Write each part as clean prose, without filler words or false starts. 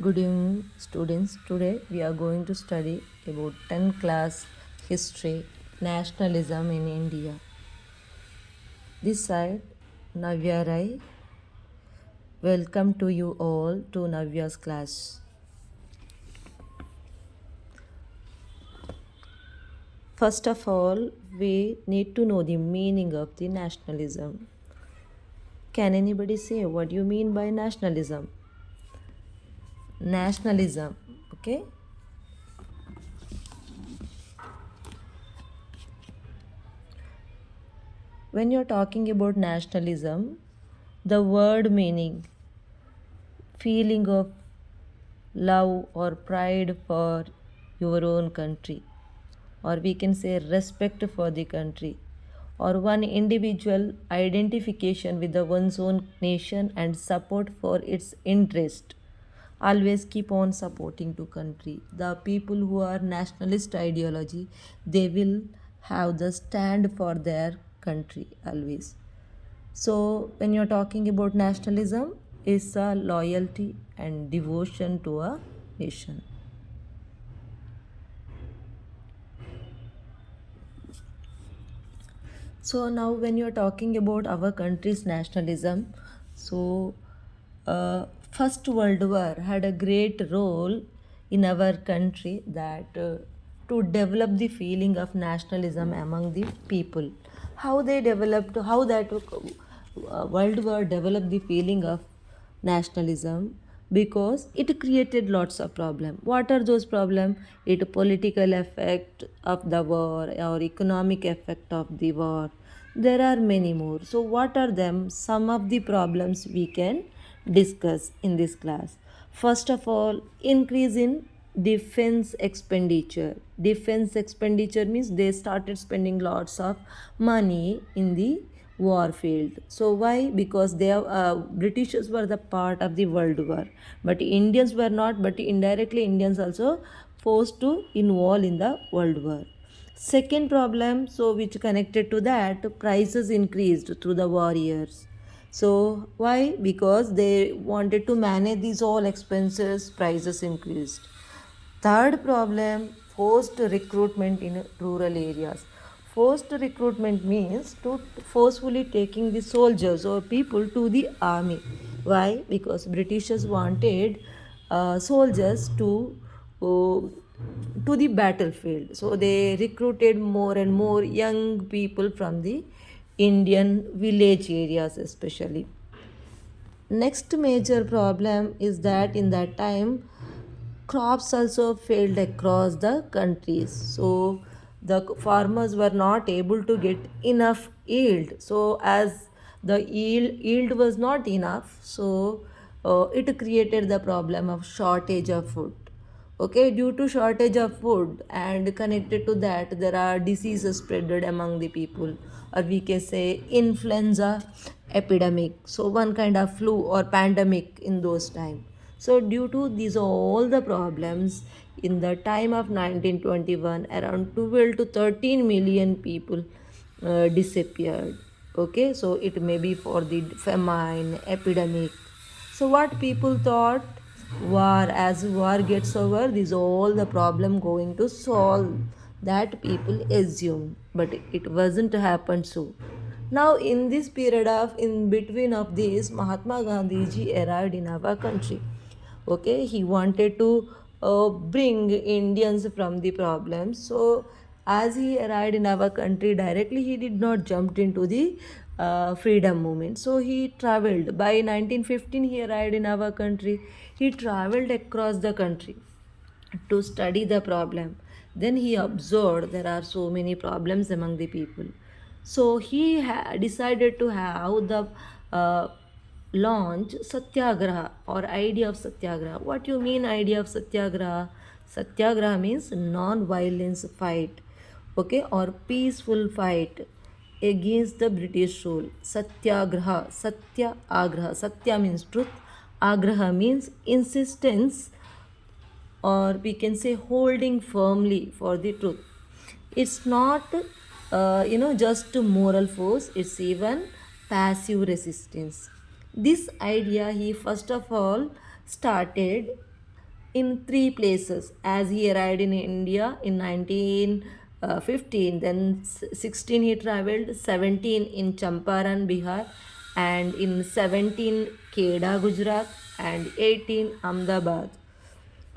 Good evening, students. Today we are going to study about 10th class history, nationalism in India. This side, Navya Rai. Welcome to you all to Navya's class. First of all, we need to know the meaning of the nationalism. Can anybody say what you mean by nationalism? Nationalism, okay? When you're talking about nationalism, the word meaning, feeling of love or pride for your own country, or we can say respect for the country, or one individual identification with the one's own nation and support for its interest. Always keep on supporting to country. The people who are nationalist ideology, they will have the stand for their country always. So, when you're talking about nationalism, is a loyalty and devotion to a nation. So now, when you're talking about our country's nationalism, so First World War had a great role in our country that to develop the feeling of nationalism among the people. How they developed, how that World War developed the feeling of nationalism because it created lots of problem. What are those problem? It political effect of the war or economic effect of the war. There are many more. So what are them? Some of the problems we can discuss in this class. First of all, increase in defense expenditure. Defense expenditure means they started spending lots of money in the war field. So why? Because they are Britishers were the part of the world war, but Indians were not. But indirectly, Indians also forced to involve in the world war. Second problem, so which connected to that, prices increased through the war years. So why? Because they wanted to manage these all expenses, prices increased. Third problem, forced recruitment in rural areas. Forced recruitment means to forcefully taking the soldiers or people to the army. Why? Because Britishers wanted soldiers to the battlefield. So they recruited more and more young people from the Indian village areas, especially. Next major problem is that in that time crops also failed across the countries. So the farmers were not able to get enough yield. So as the yield was not enough, so it created the problem of shortage of food. Okay, due to shortage of food and connected to that, there are diseases spreaded among the people, or we can say influenza epidemic. So one kind of flu or pandemic in those times. So due to these all the problems, in the time of 1921, around 12 to 13 million people disappeared. Okay, so it may be for the famine, epidemic. So what people thought, war, as war gets over, this all the problem going to solve, that people assume, but it wasn't happened so. Now in this period of in between of this, Mahatma Gandhi ji arrived in our country. Okay, he wanted to bring Indians from the problems. So as he arrived in our country directly, he did not jump into the freedom movement. So he traveled. By 1915 he arrived in our country. He traveled across the country to study the problem. Then he observed there are so many problems among the people. So he decided to have the uh, launch satyagraha or idea of satyagraha. What you mean idea of satyagraha? Satyagraha means non-violence fight, okay, or peaceful fight against the British rule. Satyagraha, satya agraha. Satya means truth, agraha means insistence, or we can say holding firmly for the truth. It's not just moral force, it's even passive resistance. This idea he first of all started in three places as he arrived in India in 1915. Then 16 he traveled, 17 in Champaran, Bihar, and in 17 Keda, Gujarat, and 18 Ahmedabad.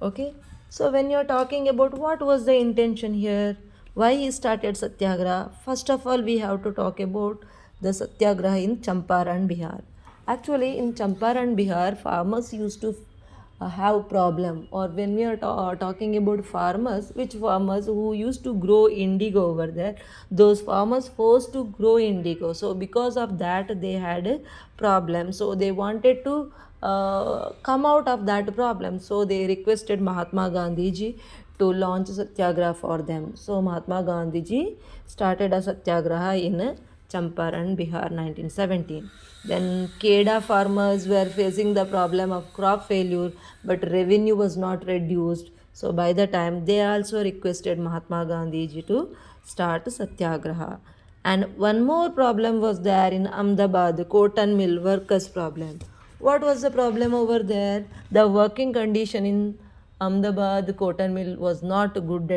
Okay, so when you're talking about what was the intention here, why he started satyagraha, first of all we have to talk about the satyagraha in Champaran, Bihar. Actually, in Champaran, Bihar, farmers used to have problem. Or when we are talking about farmers, which farmers who used to grow indigo over there, those farmers forced to grow indigo, so because of that they had a problem, so they wanted to come out of that problem, so they requested Mahatma Gandhi ji to launch satyagraha for them. So Mahatma Gandhi ji started a satyagraha in Champaran, Bihar, 1917. Then Keda farmers were facing the problem of crop failure, but revenue was not reduced. So by the time they also requested Mahatma Gandhi ji to start satyagraha. And one more problem was there in Ahmedabad, the cotton mill workers problem. What was the problem over there? The working condition in Ahmedabad cotton mill was not good at